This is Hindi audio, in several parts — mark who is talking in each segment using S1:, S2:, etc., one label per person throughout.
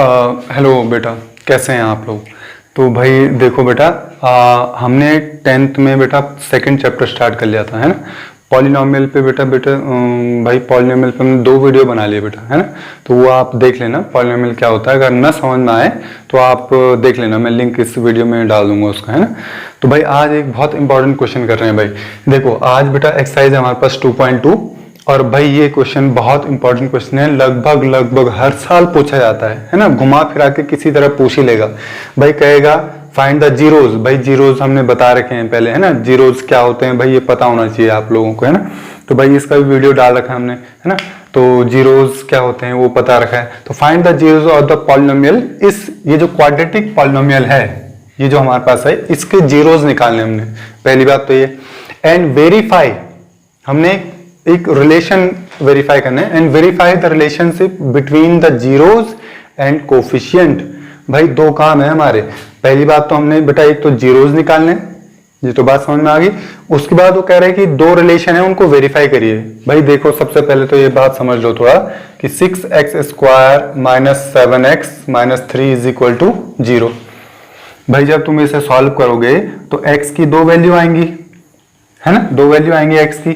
S1: हेलो बेटा, कैसे हैं आप लोग। तो भाई देखो बेटा, हमने 10th में बेटा सेकंड चैप्टर स्टार्ट कर लिया था, है ना। पॉलिनोमियल पे बेटा भाई पॉलिनोमियल पे हमने 2 वीडियो बना लिए बेटा, है ना। तो वो आप देख लेना पॉलिनोमियल क्या होता है। अगर न समझ में आए तो आप देख लेना, मैं लिंक इस वीडियो में डाल दूंगा उसका, है ना। तो भाई आज एक बहुत इंपॉर्टेंट क्वेश्चन कर रहे हैं भाई। देखो आज बेटा एक्सरसाइज है हमारे पास 2.2 और भाई ये क्वेश्चन बहुत इंपॉर्टेंट क्वेश्चन है। लगभग हर साल पूछा जाता है ना। घुमा फिरा के किसी तरह पूछ ही लेगा भाई। कहेगा फाइंड द जीरोज। भाई जीरोज हमने बता रखे हैं पहले, है ना। जीरोज क्या होते हैं भाई ये पता होना चाहिए आप लोगों को, है ना। तो भाई इसका भी वीडियो डाल रखा है हमने, है ना। तो जीरोज क्या होते हैं वो पता रखा है। तो find the zeros of the polynomial. ये जो क्वाड्रेटिक पॉलिनोमियल है, ये जो हमारे पास है, इसके जीरोज निकालने हमने। पहली बात तो ये। एंड वेरीफाई, हमने एक रिलेशन वेरीफाई करना है। And verify the relationship between the zeros and coefficient. भाई 2 काम है हमारे। पहली बात तो हमने बेटा एक तो जीरोज निकालने, ये तो बात समझ में आ गई। उसके बाद वो कह रहे हैं कि 2 रिलेशन है उनको वेरीफाई करिए। भाई देखो सबसे पहले तो ये बात समझ लो थोड़ा कि 6x² - 7x - 3 = 0। भाई जब तुम इसे सॉल्व करोगे तो x की 2 वैल्यू आएंगी, है ना। 2 वैल्यू आएंगी x की।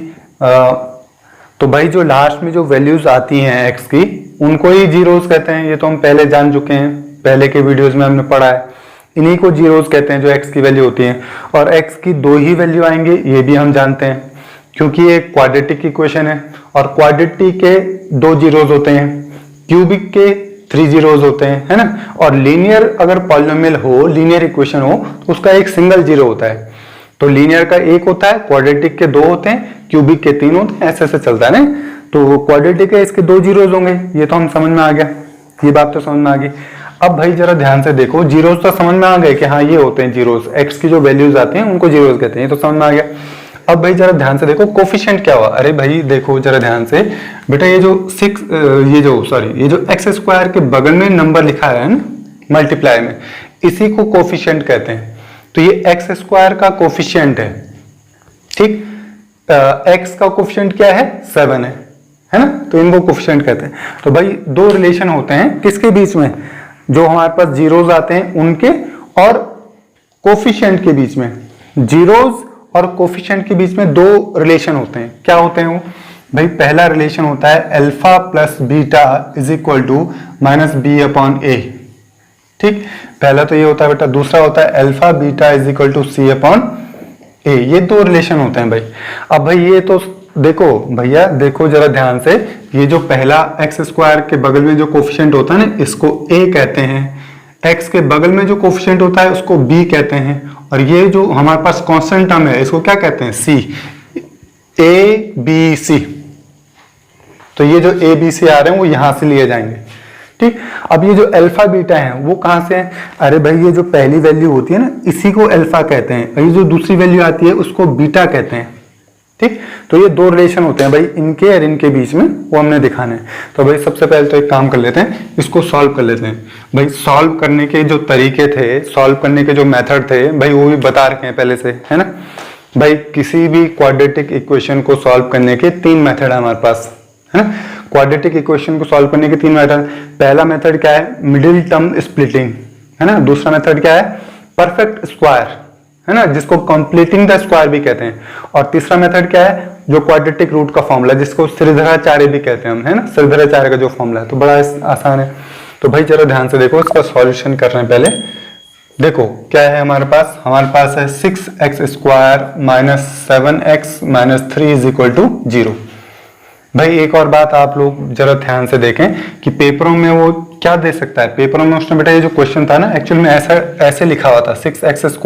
S1: तो भाई जो लास्ट में जो वैल्यूज आती हैं x की, उनको ही जीरोज कहते हैं। ये तो हम पहले जान चुके हैं, पहले के वीडियोस में हमने पढ़ा है। इन्हीं को जीरोज कहते हैं जो x की वैल्यू होती है। और x की 2 ही वैल्यू आएंगे, ये भी हम जानते हैं, क्योंकि ये क्वाड्रेटिक इक्वेशन है और क्वाड्रेटिक के 2 जीरोज होते हैं, क्यूबिक के 3 जीरोज होते हैं, है ना। और लीनियर अगर पॉलिनोमियल हो, लीनियर इक्वेशन हो, तो उसका एक सिंगल जीरो होता है। तो लीनियर का 1 होता है, क्वाड्रेटिक के 2 होते हैं, क्यूबिक के 3 होते हैं, ऐसे ऐसे चलता है ना। तो क्वाड्रेटिक है, इसके 2 जीरोज होंगे, ये तो हम समझ में आ गया, ये बात तो समझ में आ गई। अब भाई जरा ध्यान से देखो, जीरोज तो समझ में आ गए कि हाँ ये होते हैं जीरोज, एक्स की जो वैल्यूज आती हैं उनको जीरोज कहते हैं, ये तो समझ में आ गया। अब भाई जरा ध्यान से देखो कोफिशिएंट क्या हुआ। अरे भाई देखो जरा ध्यान से बेटा, ये जो x² के बगल में नंबर लिखा है ना मल्टीप्लाई में, इसी को कोफिशिएंट कहते हैं। तो ये x² का कोफिशिएंट है, ठीक। x का कोफिशिएंट क्या है, 7 है ना। तो इनको कोफिशिएंट कहते हैं। तो भाई 2 रिलेशन होते हैं किसके बीच में, जो हमारे पास जीरोज आते हैं उनके और कोफिशिएंट के बीच में। जीरोज और कोफिशिएंट के बीच में 2 रिलेशन होते हैं। क्या होते हैं वो भाई, पहला रिलेशन होता है अल्फा प्लस बीटा = -b/a, ठीक। पहला तो ये होता है बेटा। दूसरा होता है अल्फा बीटा = c/a। ये 2 रिलेशन होते हैं भाई। अब भाई ये तो देखो भैया, देखो जरा ध्यान से, ये जो पहला x² के बगल में जो कोफिशिएंट होता है ना, इसको a कहते हैं। x के बगल में जो कोफिशिएंट होता है उसको b कहते हैं। और ये जो हमारे पास कांस्टेंट टर्म है इसको क्या कहते हैं, c, a b c। तो ये जो a b c आ रहे हैं वो यहां से लिए जाएंगे, ठीक। अब ये जो अल्फा बीटा है वो कहां से है, अरे भाई ये जो पहली वैल्यू होती है ना, इसी को अल्फा कहते हैं, और ये जो दूसरी वैल्यू आती है उसको बीटा कहते हैं, ठीक। तो ये 2 रिलेशन होते हैं भाई, इनके और इनके बीच में, वो हमने दिखाना है। तो भाई सबसे पहले तो एक काम कर लेते हैं, इसको सॉल्व कर लेते हैं। भाई सॉल्व करने के जो तरीके थे, सॉल्व करने के जो मेथड थे भाई, वो भी बता रखे हैं पहले से, है ना। भाई किसी भी क्वाड्रेटिक इक्वेशन को सॉल्व करने के 3 मेथड है हमारे पास, है ना। क्वाड्रेटिक इक्वेशन को सॉल्व करने के 3 मेथड। पहला मेथड क्या है, मिडिल टर्म स्प्लिटिंग, है ना। दूसरा मेथड क्या है, परफेक्ट स्क्वायर, है ना, जिसको कंप्लीटिंग द स्क्वायर भी कहते हैं। और तीसरा मेथड क्या है, जो क्वाड्रेटिक रूट का फॉर्मूला, जिसको श्रीधराचार्य भी कहते हैं हम, है ना। श्रीधराचार्य का जो फॉर्मूला है, तो बड़ा आसान है। तो भाई जरा ध्यान से देखो, इसका सॉल्यूशन कर रहे हैं पहले। देखो क्या है हमारे पास है 6x² - 7x - 3 = 0। भाई एक और बात आप लोग जरा ध्यान से देखें कि पेपरों में वो क्या दे सकता है। पेपरों में उसने बेटा ये जो क्वेश्चन था ना, एक्चुअल में ऐसे लिखा हुआ था, 6x² -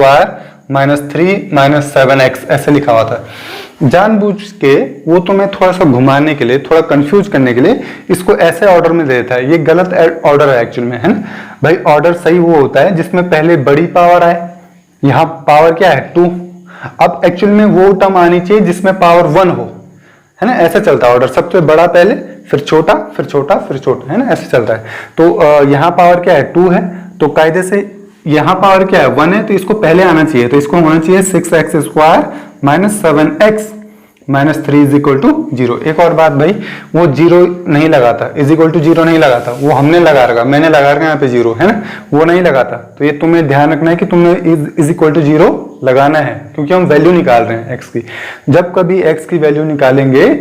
S1: 3 - 7x ऐसे लिखा हुआ था। जानबूझ के वो तुम्हें थोड़ा सा घुमाने के लिए, थोड़ा कंफ्यूज करने के लिए इसको ऐसे ऑर्डर में देता है। ये गलत ऑर्डर है एक्चुअल में, है ना। भाई ऑर्डर सही वो होता है जिसमें पहले बड़ी पावर आए। यहाँ पावर क्या है, 2। अब एक्चुअल में वो टर्म आनी चाहिए जिसमें पावर 1 हो, है ना। ऐसा चलता है ऑर्डर, सबसे बड़ा पहले, फिर छोटा, फिर छोटा, फिर छोटा, है ना, ऐसे चलता है। तो यहाँ पावर क्या है, 2 है। तो कायदे से यहाँ पावर क्या है, 1 है, तो इसको पहले आना चाहिए। तो इसको होना चाहिए 6x² - 7x -3 is equal to 0। एक और बात भाई, वो 0 नहीं लगाता, इज इक्वल टू 0 नहीं लगाता, वो हमने लगा रखा, मैंने लगा रखा यहाँ पे 0 है ना, वो नहीं लगाता। तो ये तुम्हें ध्यान रखना है कि तुम्हें इज इक्वल टू 0 लगाना है, क्योंकि हम वैल्यू निकाल रहे हैं x की। जब कभी x की वैल्यू निकालेंगे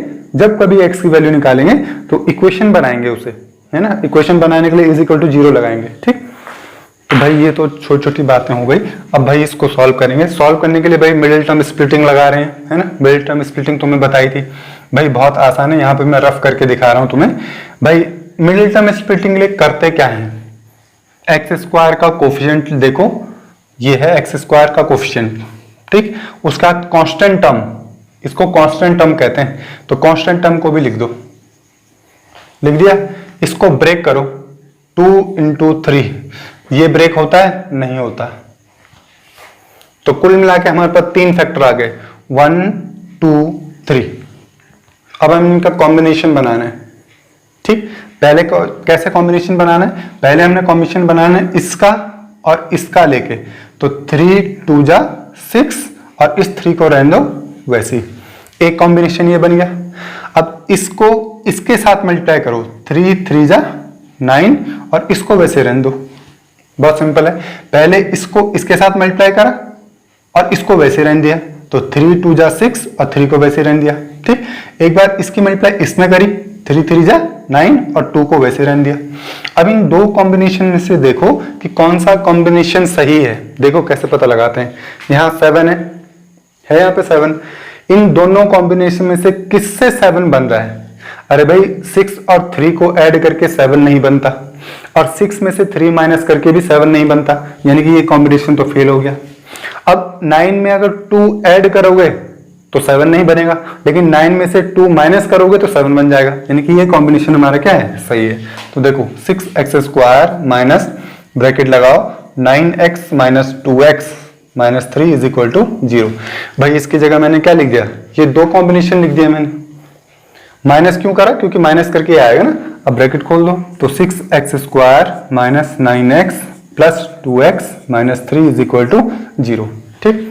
S1: तो इक्वेशन बनाएंगे उसे, है ना, इक्वेशन बनाने के लिए इज इक्वल टू 0 लगाएंगे। ठीक, तो भाई ये तो छोटी छोटी बातें हो गई। अब भाई इसको सॉल्व करेंगे। सॉल्व करने के लिए भाई मिडिल टर्म स्प्लिटिंग लगा रहे हैं, है ना। मिडिल टर्म स्प्लिटिंग तुम्हें बताई थी भाई, बहुत आसान है। यहाँ पे मैं रफ करके दिखा रहा हूं तुम्हें। भाई मिडिल टर्म स्प्लिटिंग के लिए करते क्या है, एक्स स्क्वायर का कोफिशिएंट देखो, ये है एक्स स्क्वायर का कोफिशिएंट, ठीक। उसका कांस्टेंट टर्म, इसको कांस्टेंट टर्म कहते हैं, तो कांस्टेंट टर्म को भी लिख दो। लिख दिया। इसको ब्रेक करो, 2 into 3, ये ब्रेक होता है, नहीं होता। तो कुल मिला के हमारे पास 3 फैक्टर आ गए, 1 2 3। अब हम इनका कॉम्बिनेशन बनाना है। ठीक, पहले कैसे कॉम्बिनेशन बनाना है, पहले हमने कॉम्बिनेशन बनाना है इसका और इसका लेके, तो 3 2 जा 6 और इस 3 को रहने दो वैसे ही। एक कॉम्बिनेशन ये बन गया। अब इसको इसके साथ मल्टीप्लाई करो, 3 3 जा 9 और इसको वैसे रहने दो। बहुत सिंपल है। पहले इसको इसके साथ मल्टीप्लाई करा और इसको वैसे रहने दिया, तो 3 2 जा 6 और 3 को वैसे रहने दिया। ठीक, एक बार इसकी मल्टीप्लाई इसमें करी, 3 3 जा 9 और 2 को वैसे रहने दिया। अब इन दो कॉम्बिनेशन में से देखो कि कौन सा कॉम्बिनेशन सही है। देखो कैसे पता लगाते हैं। यहाँ 7 है यहाँ पे 7। इन दोनों कॉम्बिनेशन में से किससे 7 बन रहा है? अरे भाई 6 और 3 को ऐड करके 7 नहीं बनता, और 6 में से 3 माइनस करके भी 7 नहीं बनता, यानी कि ये कॉम्बिनेशन तो फेल हो गया। अब 9 में अगर 2 ऐड करोगे तो 7 नहीं बनेगा, लेकिन 9 में से 2 माइनस करोगे तो 7 बन जाएगा, यानी कि ये कॉम्बिनेशन हमारा क्या है, सही है। तो देखो 6x² माइनस ब्रैकेट लगाओ 9x minus 2x minus 3 is equal to 0। भाई इसकी जगह मैंने क्या लिख दिया, ये दो कॉम्बिनेशन लिख दिया मैंने। माइनस क्यों करा, क्योंकि माइनस करके आएगा ना। अब ब्रैकेट खोल दो, तो 6x² minus 9x plus 2x minus 3 is equal to 0। ठीक,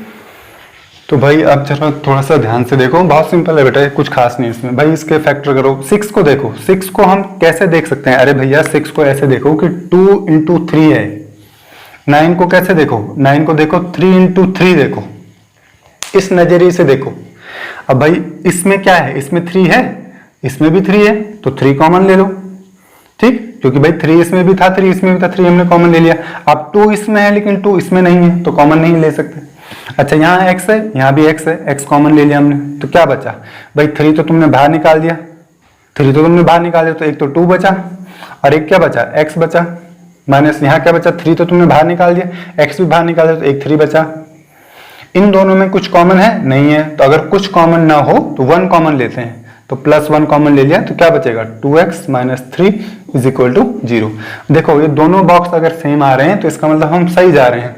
S1: तो भाई अब जरा थोड़ा सा ध्यान से देखो, बहुत सिंपल है बेटा, कुछ खास नहीं इसमें। भाई इसके फैक्टर करो। 6 को देखो, 6 को हम कैसे देख सकते हैं? अरे भैया 6 को ऐसे देखो कि 2 into 3 है। 9 को कैसे देखो, 9 को देखो 3 into 3 देखो, इस नजरिए से देखो। अब भाई इसमें क्या है, इसमें 3 है, इसमें भी 3 है, तो 3 कॉमन ले लो। ठीक, क्योंकि भाई 3 इसमें भी था, 3 इसमें भी था, 3 हमने कॉमन ले लिया। अब 2 इसमें है लेकिन 2 इसमें नहीं है, तो कॉमन नहीं ले सकते। अच्छा यहाँ x है, यहाँ भी x है, x कॉमन ले लिया हमने, तो क्या बचा भाई? 3 तो तुमने बाहर निकाल दिया, 3 तो तुमने बाहर निकाल दिया, तो एक तो 2 बचा और एक क्या बचा, x बचा। माइनस यहाँ क्या बचा, 3 तो तुमने बाहर निकाल दिया, x भी बाहर निकाल दिया, तो एक 3 बचा। इन दोनों में कुछ कॉमन है? नहीं है। तो अगर कुछ कॉमन ना हो तो 1 कॉमन लेते हैं, तो +1 कॉमन ले लिया, तो क्या बचेगा, 2x minus 3 is equal to 0। देखो ये दोनों बॉक्स अगर सेम आ रहे हैं तो इसका मतलब हम सही जा रहे हैं।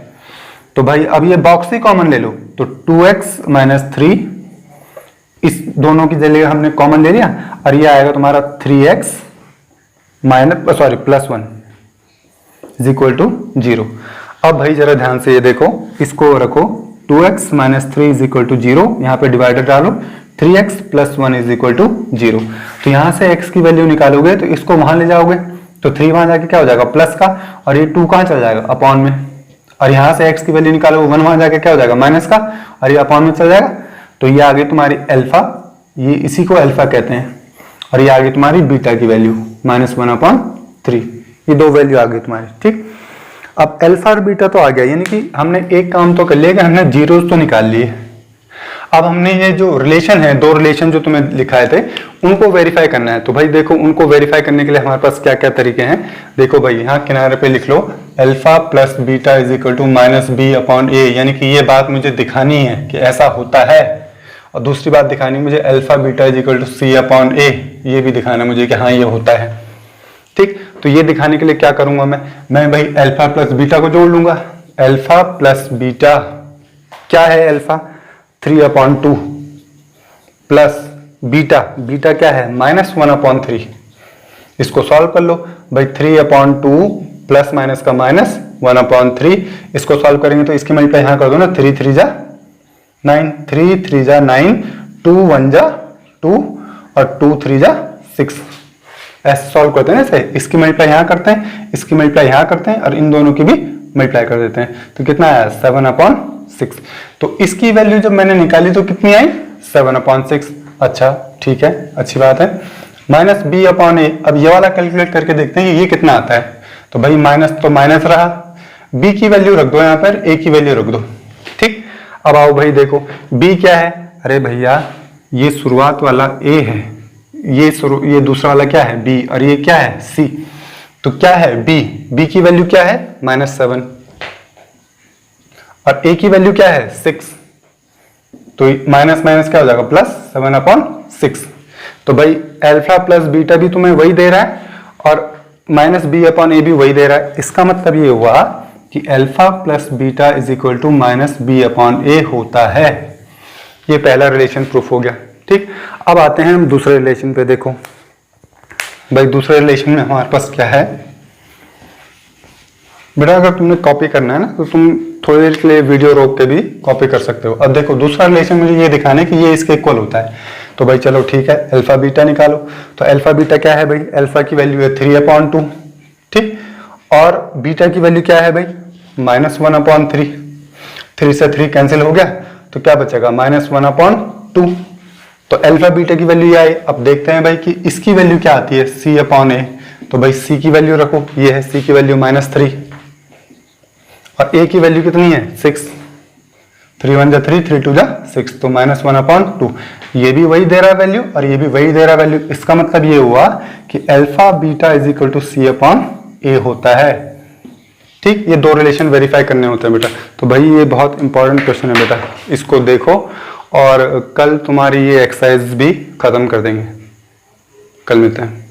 S1: तो भाई अब ये बॉक्स ही कॉमन ले लो, तो 2x माइनस 3, इस दोनों की जगह हमने कॉमन ले लिया, और ये आएगा तुम्हारा 3x minus +1 is equal to 0। अब भाई जरा ध्यान से ये देखो, इसको रखो, 2x minus 3 is equal to 0, यहाँ पे डिवाइडर डालो, 3x plus 1 is equal to 0। तो यहाँ से x की वैल्यू निकालोगे तो इसको वहां ले जाओगे, तो 3 वहां जाके क्या हो जाएगा, प्लस का, और ये 2 कहाँ चल जाएगा, अपॉन में। और यहाँ से x की वैल्यू निकालोगे 1 वहां जाके क्या हो जाएगा, माइनस का, और ये अपॉन में चल जाएगा। तो ये आ गई तुम्हारी अल्फा, ये इसी को अल्फा कहते हैं, और ये आ गई तुम्हारी बीटा की वैल्यू -1/3। ये दो वैल्यू आ गई तुम्हारी। ठीक, अब अल्फा और बीटा तो आ गया, यानी कि हमने एक काम तो कर लिया कि हमने जीरोस तो निकाल लिए। अब हमने ये जो रिलेशन है, दो रिलेशन जो तुम्हें लिखाए थे, उनको वेरीफाई करना है। तो भाई देखो, उनको वेरीफाई करने के लिए हमारे पास क्या क्या तरीके हैं। देखो भाई यहाँ किनारे पे लिख लो, alpha plus beta is equal to -b/a, यानी कि ये बात मुझे दिखानी है कि ऐसा होता है। और दूसरी बात दिखानी मुझे alpha beta is equal to c/a, ये भी दिखाना मुझे कि हाँ ये होता है। ठीक, तो ये दिखाने के लिए क्या करूंगा मैं भाई अल्फा प्लस बीटा को जोड़ लूंगा। अल्फा प्लस बीटा क्या है, अल्फा 3/2 प्लस बीटा क्या है, -1/3। इसको सॉल्व कर लो भाई, 3/2 प्लस माइनस का -1/3। इसको सॉल्व करेंगे तो इसकी मल्टीप्लाई यहाँ कर दो ना, 3 3 जा 9, 3 3 जा 9, 2 1 जा 2 और 2 3 जा 6, ऐसे सॉल्व करते हैं। ऐसे इसकी मल्टीप्लाई यहाँ करते हैं, इसकी मल्टीप्लाई यहाँ करते हैं और इन दोनों की भी मल्टीप्लाई कर देते हैं। तो कितना आया 7/6। तो इसकी वैल्यू जब मैंने निकाली तो कितनी आई 7/6। अच्छा ठीक है, अच्छी बात है। माइनस b/a, अब ये वाला कैलकुलेट करके देखते हैं ये कितना आता है। तो भाई माइनस तो माइनस रहा, b की वैल्यू रख दो यहाँ पर, a की वैल्यू रख दो। ठीक, अब आओ भाई देखो b क्या है। अरे भैया ये शुरुआत वाला a है, ये दूसरा वाला क्या है b, और ये क्या है c। तो क्या है b की वैल्यू क्या है -7 और a की वैल्यू क्या है 6। तो माइनस माइनस क्या हो जाएगा प्लस 7/6। तो भाई अल्फा प्लस बीटा भी तुम्हें वही दे रहा है और -b/a भी वही दे रहा है। इसका मतलब ये हुआ कि alpha plus beta is equal to -b/a होता है। ये पहला रिलेशन प्रूफ हो गया। ठीक, अब आते हैं हम दूसरे रिलेशन पे। देखो भाई दूसरे रिलेशन में हमारे पास क्या है बेटा, अगर तुमने कॉपी करना है ना तो तुम थोड़ी देर के लिए वीडियो रोक के भी कॉपी कर सकते हो। अब देखो दूसरा रिलेशन मुझे ये दिखाना है कि ये इसके इक्वल होता है। तो भाई चलो ठीक है, अल्फा बीटा निकालो। तो अल्फा बीटा क्या है भाई, अल्फा की वैल्यू है 3/2। ठीक, और बीटा की वैल्यू क्या है भाई -1/3। 3 से 3 कैंसिल हो गया तो क्या बचेगा -1/2। तो अल्फा बीटा की वैल्यू आई। अब देखते हैं भाई कि इसकी वैल्यू क्या आती है c/a। तो भाई c की वैल्यू रखो, ये है c की वैल्यू -3 और a की वैल्यू कितनी है 6। 3 1 जा 3, 3 2 जा 6, तो -1/2। ये भी वही दे रहा है वैल्यू और ये भी वही दे रहा है वैल्यू। इसका मतलब ये हुआ कि alpha beta is equal to c/a होता है। ठीक, ये दो रिलेशन वेरीफाई करने होते हैं बेटा। तो भाई ये बहुत इंपॉर्टेंट क्वेश्चन है बेटा, इसको देखो और कल तुम्हारी ये एक्सरसाइज भी खत्म कर देंगे। कल मिलते हैं।